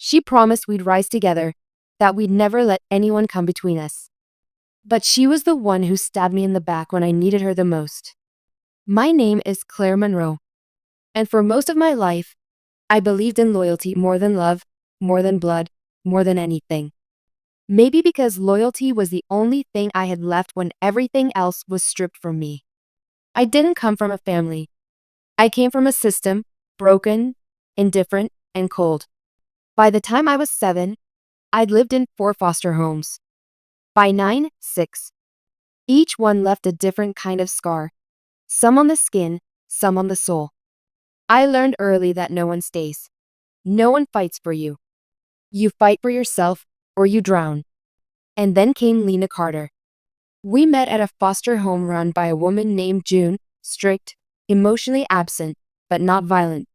She promised we'd rise together, that we'd never let anyone come between us. But she was the one who stabbed me in the back when I needed her the most. My name is Claire Monroe, and for most of my life, I believed in loyalty more than love, more than blood, more than anything. Maybe because loyalty was the only thing I had left when everything else was stripped from me. I didn't come from a family. I came from a system, broken, indifferent, and cold. By the time I was 7, I'd lived in 4 foster homes. By 9, 6. Each one left a different kind of scar. Some on the skin, some on the soul. I learned early that no one stays. No one fights for you. You fight for yourself, or you drown. And then came Lena Carter. We met at a foster home run by a woman named June, strict, emotionally absent, but not violent.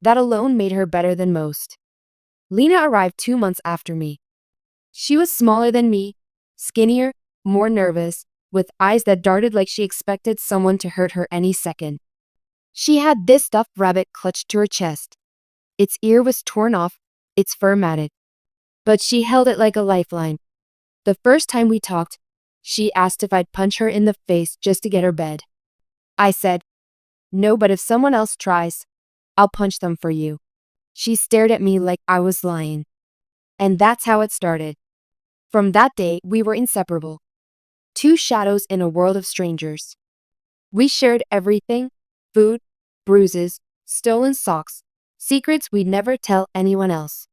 That alone made her better than most. Lena arrived 2 months after me. She was smaller than me, skinnier, more nervous, with eyes that darted like she expected someone to hurt her any second. She had this stuffed rabbit clutched to her chest. Its ear was torn off, its fur matted. But she held it like a lifeline. The first time we talked, she asked if I'd punch her in the face just to get her bed. I said, "No, but if someone else tries, I'll punch them for you." She stared at me like I was lying. And that's how it started. From that day, we were inseparable. 2 shadows in a world of strangers. We shared everything: food, bruises, stolen socks, secrets we'd never tell anyone else.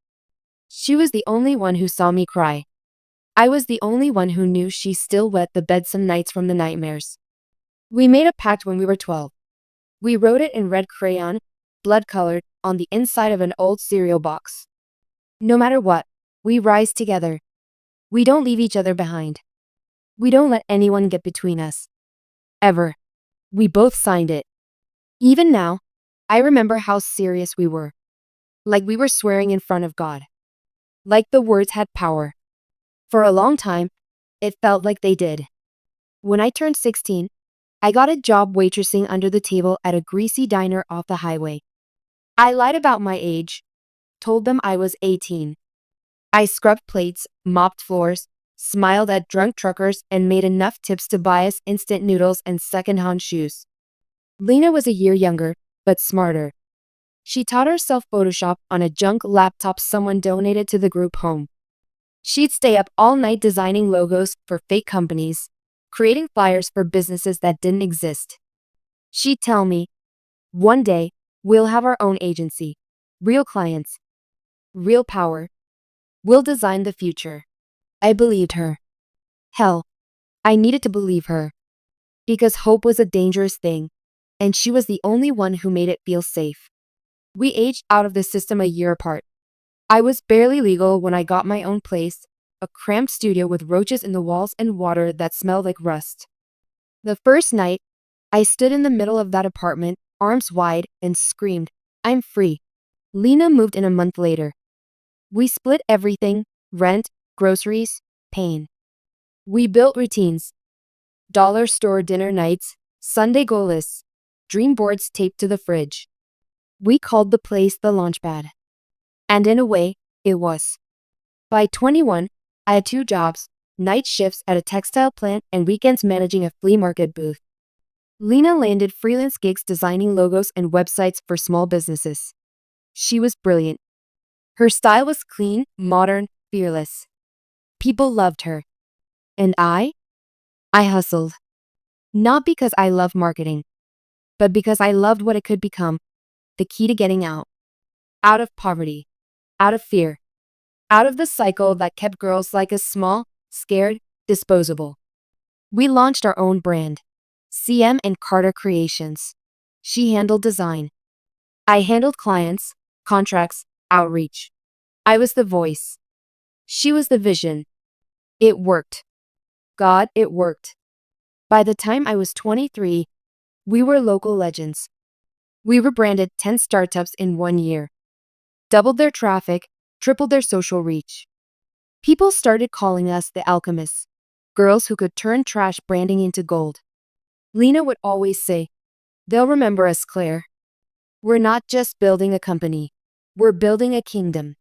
She was the only one who saw me cry. I was the only one who knew she still wet the bed some nights from the nightmares. We made a pact when we were 12. We wrote it in red crayon, blood-colored, on the inside of an old cereal box. No matter what, we rise together. We don't leave each other behind. We don't let anyone get between us. Ever. We both signed it. Even now, I remember how serious we were. Like we were swearing in front of God. Like the words had power. For a long time, it felt like they did. When I turned 16, I got a job waitressing under the table at a greasy diner off the highway. I lied about my age, told them I was 18. I scrubbed plates, mopped floors, smiled at drunk truckers, and made enough tips to buy us instant noodles and second-hand shoes. Lena was a year younger, but smarter. She taught herself Photoshop on a junk laptop someone donated to the group home. She'd stay up all night designing logos for fake companies, creating flyers for businesses that didn't exist. She'd tell me, "One day, we'll have our own agency, real clients, real power. We'll design the future." I believed her. Hell, I needed to believe her. Because hope was a dangerous thing, and she was the only one who made it feel safe. We aged out of the system a year apart. I was barely legal when I got my own place, a cramped studio with roaches in the walls and water that smelled like rust. The first night, I stood in the middle of that apartment, arms wide, and screamed, "I'm free." Lena moved in a month later. We split everything: rent, groceries, pain. We built routines: dollar store dinner nights, Sunday goal lists, dream boards taped to the fridge. We called the place the Launchpad. And in a way, it was. By 21, I had 2 jobs, night shifts at a textile plant and weekends managing a flea market booth. Lena landed freelance gigs designing logos and websites for small businesses. She was brilliant. Her style was clean, modern, fearless. People loved her. And I hustled. Not because I loved marketing, but because I loved what it could become, the key to getting out. Out of poverty. Out of fear. Out of the cycle that kept girls like us small, scared, disposable. We launched our own brand, CM and Carter Creations. She handled design. I handled clients, contracts, outreach. I was the voice. She was the vision. It worked. God, it worked. By the time I was 23, we were local legends. We rebranded 10 startups in 1 year. Doubled their traffic, tripled their social reach. People started calling us the alchemists, girls who could turn trash branding into gold. Lena would always say, "They'll remember us, Claire. We're not just building a company. We're building a kingdom."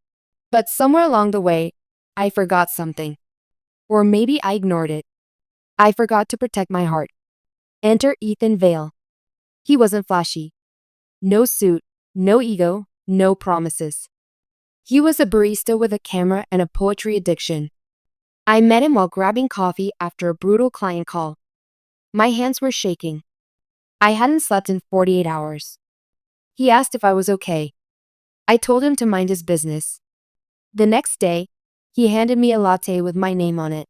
But somewhere along the way, I forgot something. Or maybe I ignored it. I forgot to protect my heart. Enter Ethan Vale. He wasn't flashy. No suit, no ego, no promises. He was a barista with a camera and a poetry addiction. I met him while grabbing coffee after a brutal client call. My hands were shaking. I hadn't slept in 48 hours. He asked if I was okay. I told him to mind his business. The next day, he handed me a latte with my name on it.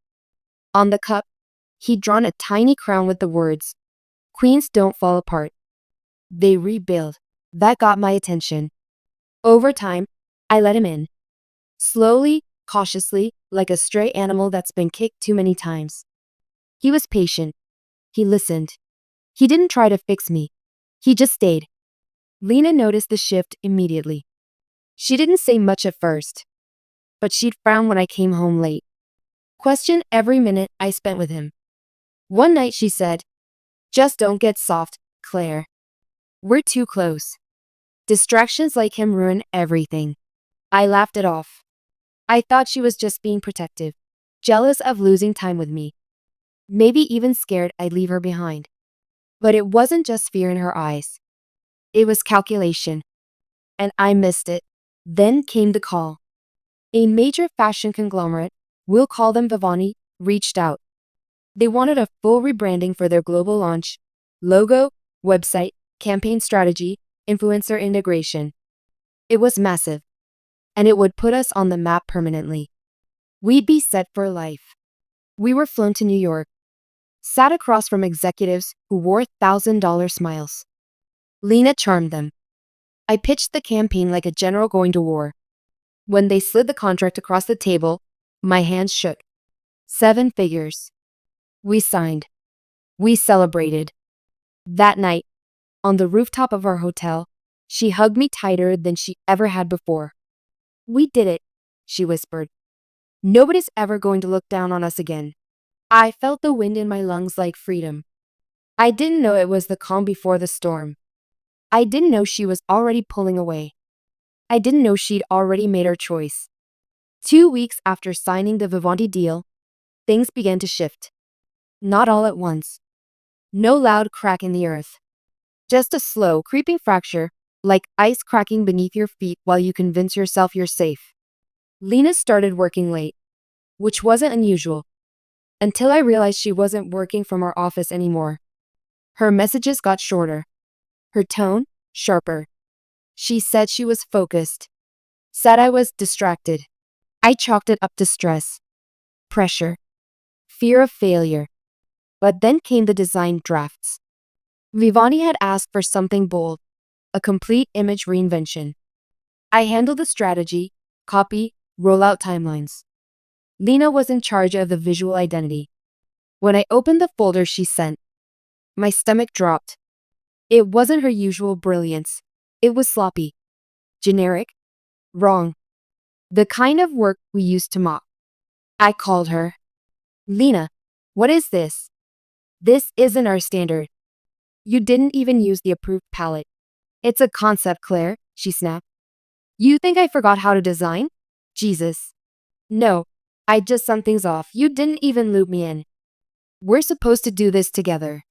On the cup, he'd drawn a tiny crown with the words, "Queens don't fall apart. They rebuild." That got my attention. Over time, I let him in. Slowly, cautiously, like a stray animal that's been kicked too many times. He was patient. He listened. He didn't try to fix me. He just stayed. Lena noticed the shift immediately. She didn't say much at first, but she'd frown when I came home late. Question every minute I spent with him. One night she said, "Just don't get soft, Claire. We're too close. Distractions like him ruin everything." I laughed it off. I thought she was just being protective, jealous of losing time with me. Maybe even scared I'd leave her behind. But it wasn't just fear in her eyes. It was calculation. And I missed it. Then came the call. A major fashion conglomerate, we'll call them Vivanti, reached out. They wanted a full rebranding for their global launch: logo, website, campaign strategy, influencer integration. It was massive, and it would put us on the map permanently. We'd be set for life. We were flown to New York, sat across from executives who wore $1,000 smiles. Lena charmed them. I pitched the campaign like a general going to war. When they slid the contract across the table, my hands shook. 7 figures. We signed. We celebrated. That night, on the rooftop of our hotel, she hugged me tighter than she ever had before. "We did it," she whispered. "Nobody's ever going to look down on us again." I felt the wind in my lungs like freedom. I didn't know it was the calm before the storm. I didn't know she was already pulling away. I didn't know she'd already made her choice. 2 weeks after signing the Vivanti deal, things began to shift. Not all at once. No loud crack in the earth. Just a slow, creeping fracture, like ice cracking beneath your feet while you convince yourself you're safe. Lena started working late, which wasn't unusual, until I realized she wasn't working from our office anymore. Her messages got shorter. Her tone, sharper. She said she was focused. Said I was distracted. I chalked it up to stress, pressure, fear of failure. But then came the design drafts. Vivanti had asked for something bold, a complete image reinvention. I handled the strategy, copy, rollout timelines. Lena was in charge of the visual identity. When I opened the folder she sent, my stomach dropped. It wasn't her usual brilliance. It was sloppy, generic, wrong. The kind of work we used to mock. I called her. "Lena, what is this? This isn't our standard. You didn't even use the approved palette." "It's a concept, Claire," she snapped. "You think I forgot how to design? Jesus. No, I just something's off. You didn't even loop me in. We're supposed to do this together."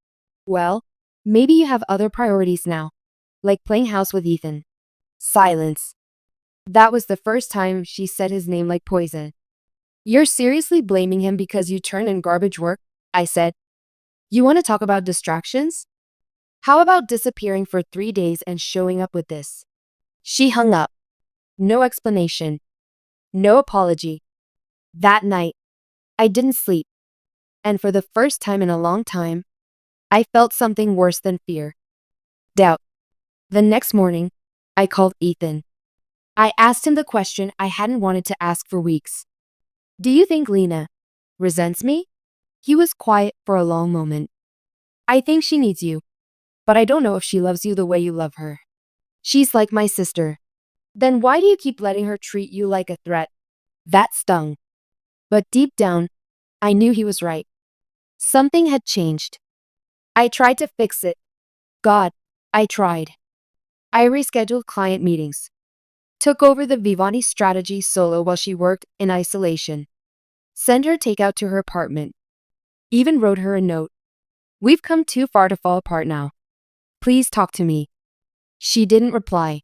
"Well, maybe you have other priorities now, like playing house with Ethan." Silence. That was the first time she said his name like poison. "You're seriously blaming him because you turned in garbage work?" I said. "You want to talk about distractions? How about disappearing for 3 days and showing up with this?" She hung up. No explanation. No apology. That night, I didn't sleep. And for the first time in a long time, I felt something worse than fear. Doubt. The next morning, I called Ethan. I asked him the question I hadn't wanted to ask for weeks. "Do you think Lena resents me?" He was quiet for a long moment. "I think she needs you, but I don't know if she loves you the way you love her. She's like my sister." "Then why do you keep letting her treat you like a threat?" That stung. But deep down, I knew he was right. Something had changed. I tried to fix it. God, I tried. I rescheduled client meetings. Took over the Vivanti strategy solo while she worked in isolation. Sent her takeout to her apartment. Even wrote her a note. "We've come too far to fall apart now. Please talk to me." She didn't reply.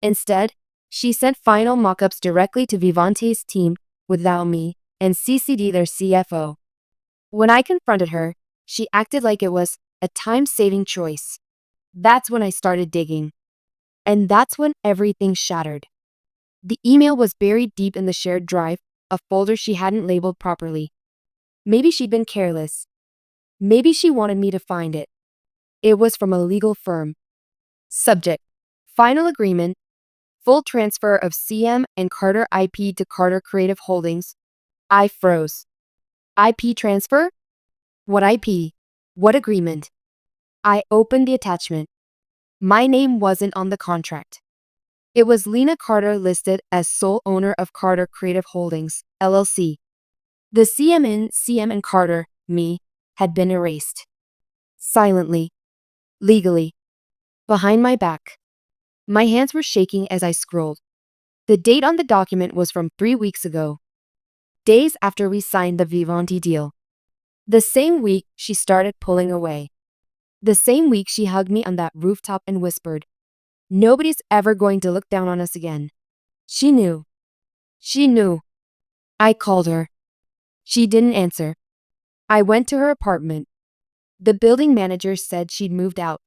Instead, she sent final mock-ups directly to Vivanti's team without me and CC'd their CFO. When I confronted her, she acted like it was a time-saving choice. That's when I started digging. And that's when everything shattered. The email was buried deep in the shared drive, a folder she hadn't labeled properly. Maybe she'd been careless. Maybe she wanted me to find it. It was from a legal firm. Subject: Final agreement. Full transfer of CM and Carter IP to Carter Creative Holdings. I froze. IP transfer? What IP? What agreement? I opened the attachment. My name wasn't on the contract. It was Lena Carter listed as sole owner of Carter Creative Holdings, LLC. The CM and Carter, me, had been erased. Silently. Legally. Behind my back. My hands were shaking as I scrolled. The date on the document was from 3 weeks ago. Days after we signed the Vivanti deal. The same week she started pulling away. The same week she hugged me on that rooftop and whispered, "Nobody's ever going to look down on us again." She knew. She knew. I called her. She didn't answer. I went to her apartment. The building manager said she'd moved out.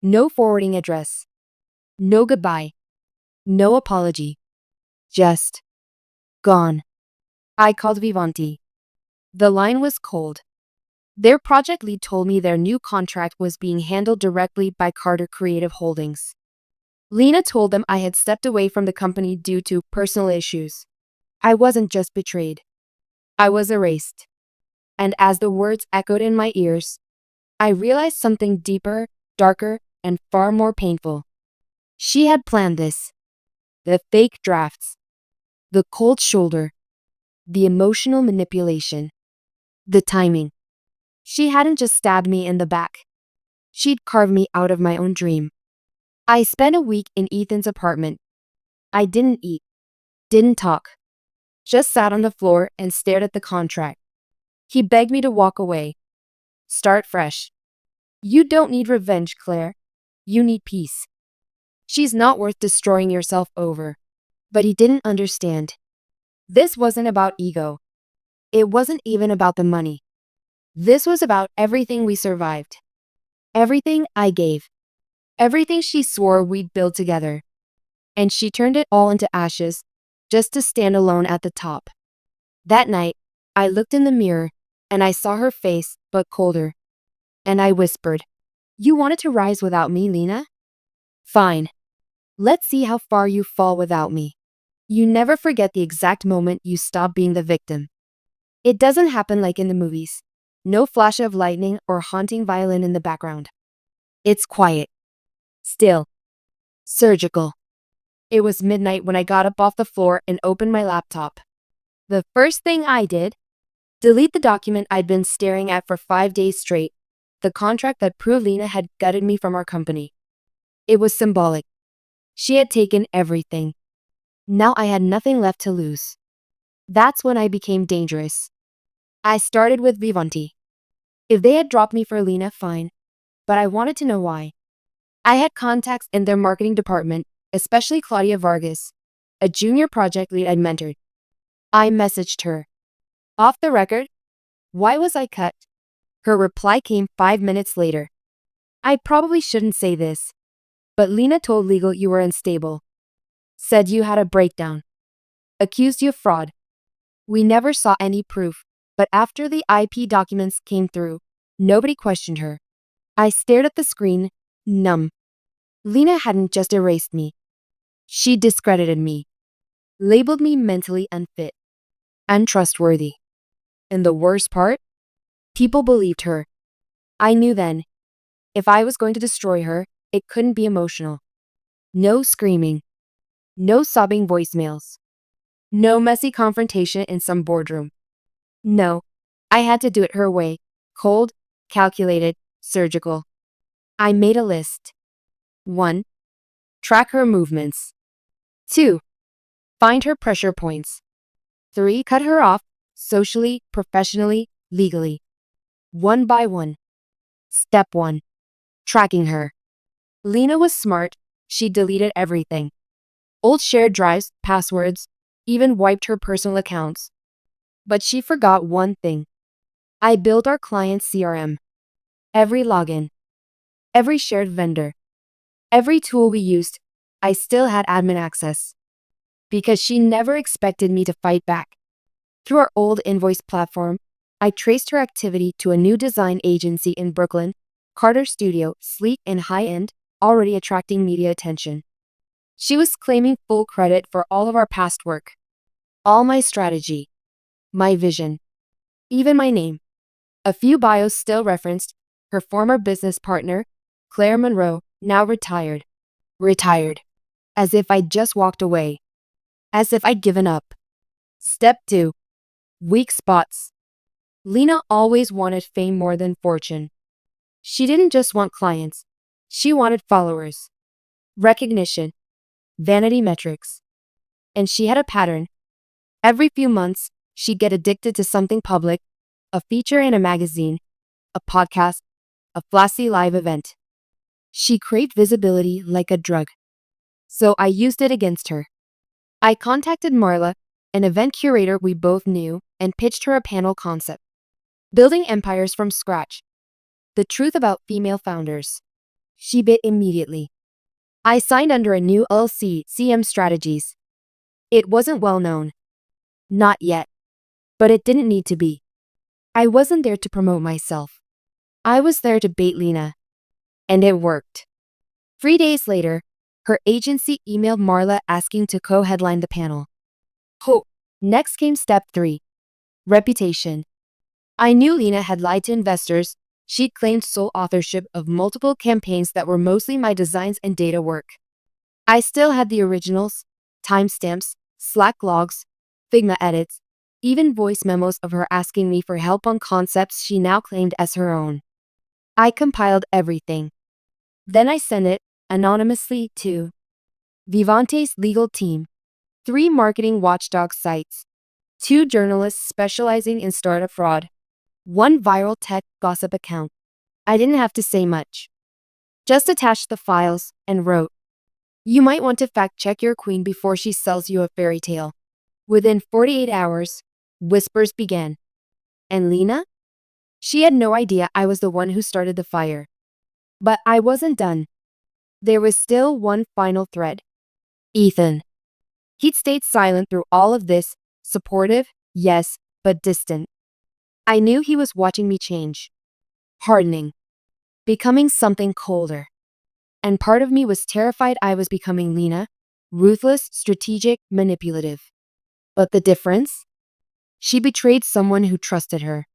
No forwarding address. No goodbye. No apology. Just gone. I called Vivanti. The line was cold. Their project lead told me their new contract was being handled directly by Carter Creative Holdings. Lena told them I had stepped away from the company due to personal issues. I wasn't just betrayed. I was erased. And as the words echoed in my ears, I realized something deeper, darker, and far more painful. She had planned this. The fake drafts. The cold shoulder. The emotional manipulation. The timing. She hadn't just stabbed me in the back. She'd carved me out of my own dream. I spent a week in Ethan's apartment. I didn't eat. Didn't talk. Just sat on the floor and stared at the contract. He begged me to walk away. Start fresh. "You don't need revenge, Claire. You need peace. She's not worth destroying yourself over." But he didn't understand. This wasn't about ego. It wasn't even about the money. This was about everything we survived. Everything I gave. Everything she swore we'd build together. And she turned it all into ashes, just to stand alone at the top. That night, I looked in the mirror, and I saw her face, but colder. And I whispered, "You wanted to rise without me, Lena? Fine. Let's see how far you fall without me." You never forget the exact moment you stop being the victim. It doesn't happen like in the movies. No flash of lightning or haunting violin in the background. It's quiet. Still. Surgical. It was midnight when I got up off the floor and opened my laptop. The first thing I did, delete the document I'd been staring at for 5 days straight, the contract that proved Lena had gutted me from our company. It was symbolic. She had taken everything. Now I had nothing left to lose. That's when I became dangerous. I started with Vivanti. If they had dropped me for Lena, fine. But I wanted to know why. I had contacts in their marketing department, especially Claudia Vargas, a junior project lead I'd mentored. I messaged her. Off the record, why was I cut? Her reply came 5 minutes later. "I probably shouldn't say this, but Lena told legal you were unstable. Said you had a breakdown. Accused you of fraud. We never saw any proof, but after the IP documents came through, nobody questioned her." I stared at the screen, numb. Lena hadn't just erased me. She discredited me. Labeled me mentally unfit. Untrustworthy. And the worst part? People believed her. I knew then. If I was going to destroy her, it couldn't be emotional. No screaming. No sobbing voicemails. No messy confrontation in some boardroom. No, I had to do it her way. Cold, calculated, surgical. I made a list. 1. Track her movements. 2. Find her pressure points. 3. Cut her off, socially, professionally, legally. One by one. Step 1. Tracking her. Lena was smart. She deleted everything. Old shared drives, passwords, even wiped her personal accounts. But she forgot one thing. I built our client's CRM. Every login, every shared vendor, every tool we used, I still had admin access. Because she never expected me to fight back. Through our old invoice platform, I traced her activity to a new design agency in Brooklyn, Carter Studio, sleek and high-end, already attracting media attention. She was claiming full credit for all of our past work. All my strategy, my vision, even my name. A few bios still referenced her former business partner, Claire Monroe, now retired. Retired. As if I'd just walked away. As if I'd given up. Step 2. Weak spots. Lena always wanted fame more than fortune. She didn't just want clients. She wanted followers. Recognition. Vanity metrics. And she had a pattern. Every few months, she'd get addicted to something public, a feature in a magazine, a podcast, a flashy live event. She craved visibility like a drug. So I used it against her. I contacted Marla, an event curator we both knew, and pitched her a panel concept. Building empires from scratch. The truth about female founders. She bit immediately. I signed under a new LLC, CM Strategies. It wasn't well known. Not yet. But it didn't need to be. I wasn't there to promote myself. I was there to bait Lena. And it worked. 3 days later, her agency emailed Marla asking to co-headline the panel. Next came step 3. Reputation. I knew Lena had lied to investors. She'd claimed sole authorship of multiple campaigns that were mostly my designs and data work. I still had the originals, timestamps, Slack logs, Figma edits, even voice memos of her asking me for help on concepts she now claimed as her own. I compiled everything. Then I sent it, anonymously, to Vivante's legal team, 3 marketing watchdog sites, 2 journalists specializing in startup fraud, 1 viral tech gossip account. I didn't have to say much. Just attached the files and wrote, "You might want to fact-check your queen before she sells you a fairy tale." Within 48 hours, whispers began. And Lena? She had no idea I was the one who started the fire. But I wasn't done. There was still one final thread. Ethan. He'd stayed silent through all of this, supportive, yes, but distant. I knew he was watching me change. Hardening. Becoming something colder. And part of me was terrified I was becoming Lena, ruthless, strategic, manipulative. But the difference? She betrayed someone who trusted her.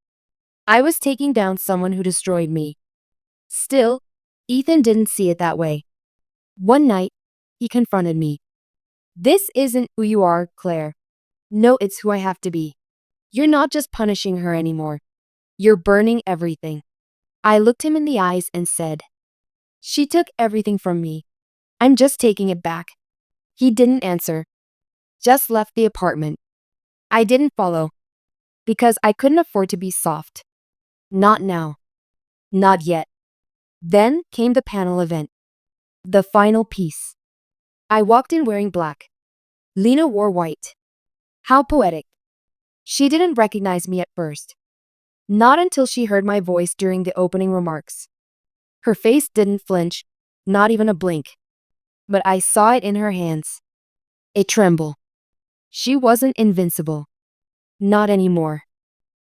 I was taking down someone who destroyed me. Still, Ethan didn't see it that way. One night, he confronted me. "This isn't who you are, Claire. No, it's who I have to be. You're not just punishing her anymore. You're burning everything." I looked him in the eyes and said, "She took everything from me. I'm just taking it back." He didn't answer. Just left the apartment. I didn't follow. Because I couldn't afford to be soft. Not now. Not yet. Then came the panel event. The final piece. I walked in wearing black. Lena wore white. How poetic. She didn't recognize me at first. Not until she heard my voice during the opening remarks. Her face didn't flinch, not even a blink. But I saw it in her hands. A tremble. She wasn't invincible. Not anymore.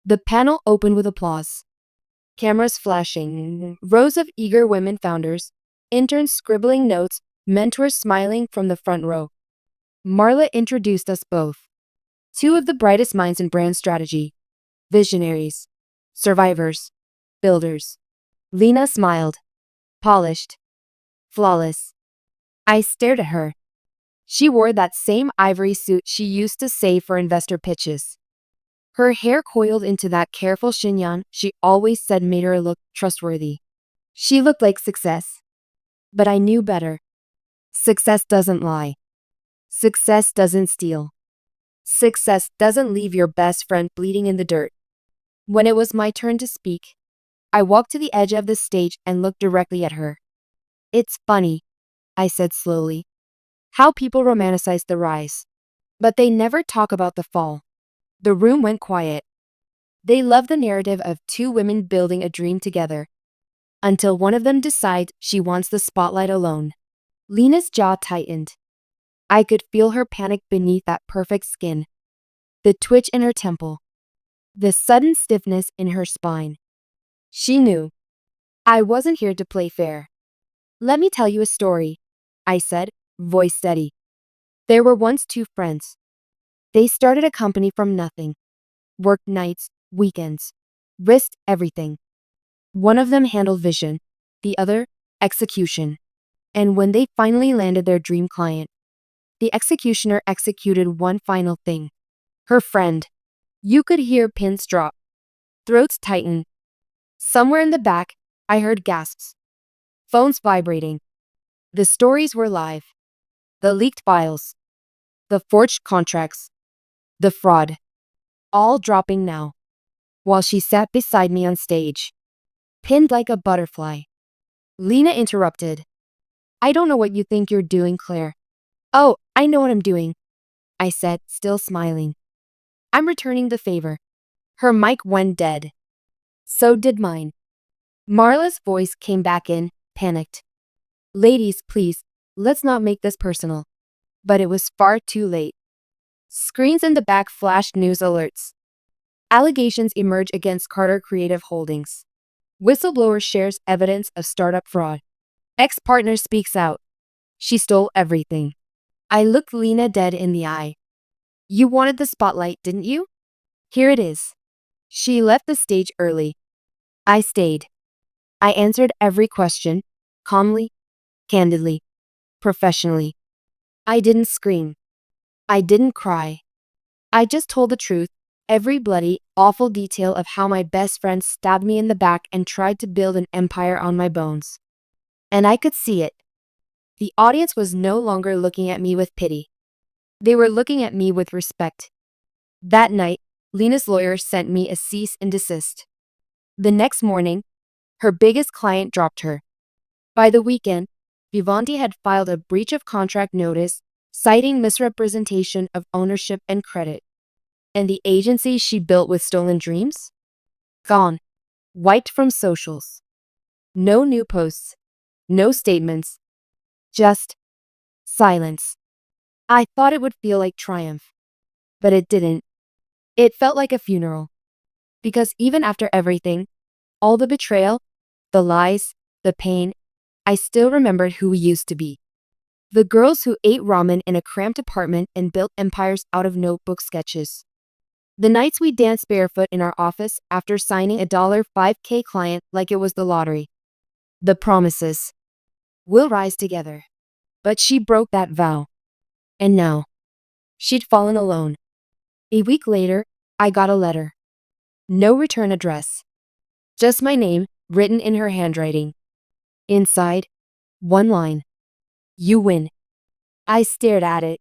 The panel opened with applause. Cameras flashing, rows of eager women founders, interns scribbling notes, mentors smiling from the front row. Marla introduced us both. 2 of the brightest minds in brand strategy. Visionaries. Survivors. Builders. Lena smiled. Polished. Flawless. I stared at her. She wore that same ivory suit she used to save for investor pitches. Her hair coiled into that careful chignon she always said made her look trustworthy. She looked like success. But I knew better. Success doesn't lie. Success doesn't steal. Success doesn't leave your best friend bleeding in the dirt. When it was my turn to speak, I walked to the edge of the stage and looked directly at her. It's funny, I said slowly, how people romanticize the rise. But they never talk about the fall. The room went quiet. They love the narrative of two women building a dream together, until one of them decides she wants the spotlight alone. Lena's jaw tightened. I could feel her panic beneath that perfect skin, the twitch in her temple, the sudden stiffness in her spine. She knew. I wasn't here to play fair. Let me tell you a story, I said, voice steady. There were once two friends. They started a company from nothing, worked nights, weekends, risked everything. One of them handled vision, the other, execution. And when they finally landed their dream client, the executioner executed one final thing. Her friend. You could hear pins drop, throats tighten. Somewhere in the back, I heard gasps, phones vibrating. The stories were live. The leaked files, the forged contracts, the fraud, all dropping now, while she sat beside me on stage, pinned like a butterfly. Lena interrupted. I don't know what you think you're doing, Claire. Oh, I know what I'm doing, I said, still smiling. I'm returning the favor. Her mic went dead. So did mine. Marla's voice came back in, panicked. Ladies, please, let's not make this personal. But it was far too late. Screens in the back flashed news alerts. Allegations emerge against Carter Creative Holdings. Whistleblower shares evidence of startup fraud. Ex-partner speaks out. She stole everything. I looked Lena dead in the eye. You wanted the spotlight, didn't you? Here it is. She left the stage early. I stayed. I answered every question, calmly, candidly, professionally. I didn't scream. I didn't cry. I just told the truth, every bloody, awful detail of how my best friend stabbed me in the back and tried to build an empire on my bones. And I could see it. The audience was no longer looking at me with pity. They were looking at me with respect. That night, Lena's lawyer sent me a cease and desist. The next morning, her biggest client dropped her. By the weekend, Vivanti had filed a breach of contract notice, citing misrepresentation of ownership and credit. And the agency she built with stolen dreams? Gone. Wiped from socials. No new posts. No statements. Just silence. I thought it would feel like triumph. But it didn't. It felt like a funeral. Because even after everything, all the betrayal, the lies, the pain, I still remembered who we used to be. The girls who ate ramen in a cramped apartment and built empires out of notebook sketches. The nights we danced barefoot in our office after signing a $5K client like it was the lottery. The promises. We'll rise together. But she broke that vow. And now, she'd fallen alone. A week later, I got a letter. No return address. Just my name, written in her handwriting. Inside, one line. You win. I stared at it,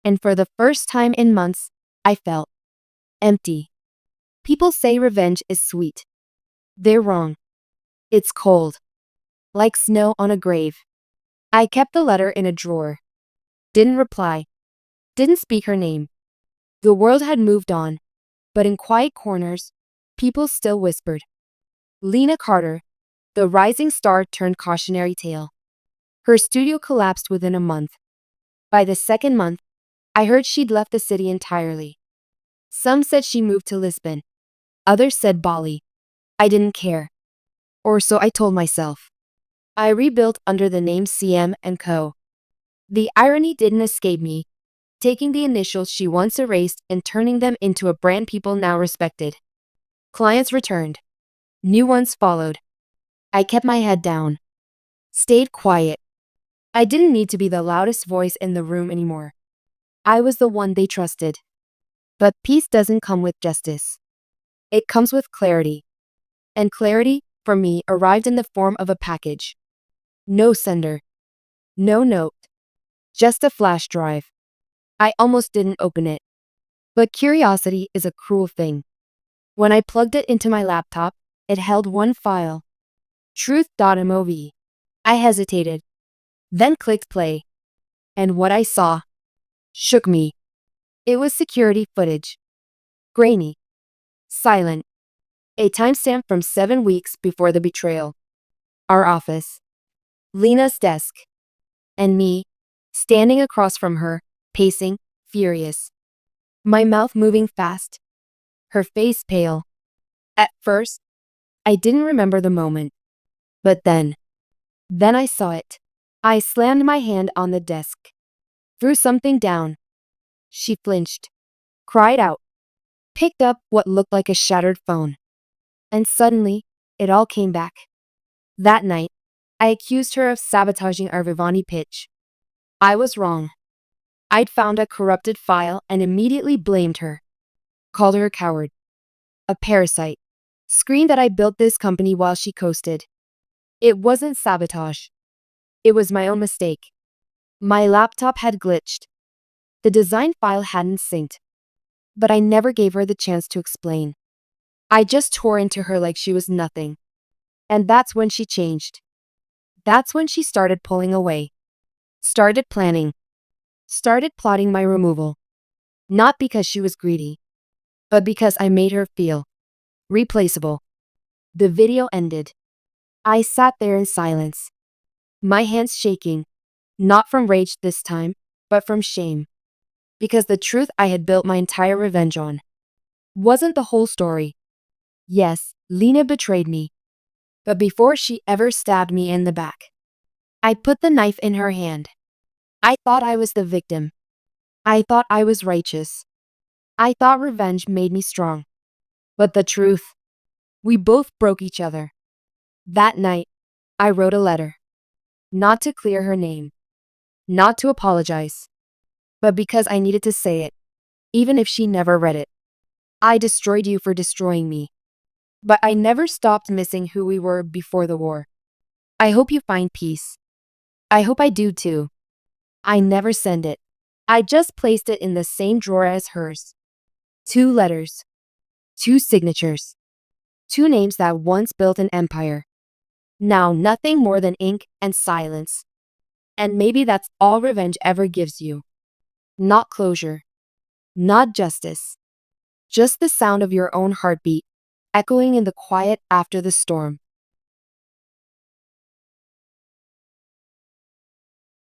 and for the first time in months, I felt empty. People say revenge is sweet. They're wrong. It's cold. Like snow on a grave. I kept the letter in a drawer. Didn't reply. Didn't speak her name. The world had moved on, but in quiet corners, people still whispered. Lena Carter, the rising star turned cautionary tale. Her studio collapsed within a month. By the second month, I heard she'd left the city entirely. Some said she moved to Lisbon. Others said Bali. I didn't care. Or so I told myself. I rebuilt under the name CM & Co. The irony didn't escape me, taking the initials she once erased and turning them into a brand people now respected. Clients returned. New ones followed. I kept my head down. Stayed quiet. I didn't need to be the loudest voice in the room anymore. I was the one they trusted. But peace doesn't come with justice. It comes with clarity. And clarity, for me, arrived in the form of a package. No sender. No note. Just a flash drive. I almost didn't open it. But curiosity is a cruel thing. When I plugged it into my laptop, it held one file, truth.mov. I hesitated, then clicked play, and what I saw shook me. It was security footage. Grainy, silent, a timestamp from 7 weeks before the betrayal. Our office, Lena's desk, and me, standing across from her, pacing, furious. My mouth moving fast, her face pale. At first, I didn't remember the moment. But then I saw it. I slammed my hand on the desk, threw something down. She flinched, cried out, picked up what looked like a shattered phone. And suddenly, it all came back. That night, I accused her of sabotaging our Vivani pitch. I was wrong. I'd found a corrupted file and immediately blamed her. Called her a coward, a parasite. Screamed that I built this company while she coasted. It wasn't sabotage. It was my own mistake. My laptop had glitched. The design file hadn't synced. But I never gave her the chance to explain. I just tore into her like she was nothing. And that's when she changed. That's when she started pulling away. Started planning. Started plotting my removal. Not because she was greedy, but because I made her feel replaceable. The video ended. I sat there in silence, my hands shaking, not from rage this time, but from shame. Because the truth I had built my entire revenge on wasn't the whole story. Yes, Lena betrayed me. But before she ever stabbed me in the back, I put the knife in her hand. I thought I was the victim. I thought I was righteous. I thought revenge made me strong. But the truth, we both broke each other. That night, I wrote a letter. Not to clear her name. Not to apologize. But because I needed to say it, even if she never read it. I destroyed you for destroying me. But I never stopped missing who we were before the war. I hope you find peace. I hope I do too. I never send it. I just placed it in the same drawer as hers. 2 letters. 2 signatures. 2 names that once built an empire. Now nothing more than ink and silence. And maybe that's all revenge ever gives you. Not closure. Not justice. Just the sound of your own heartbeat, echoing in the quiet after the storm.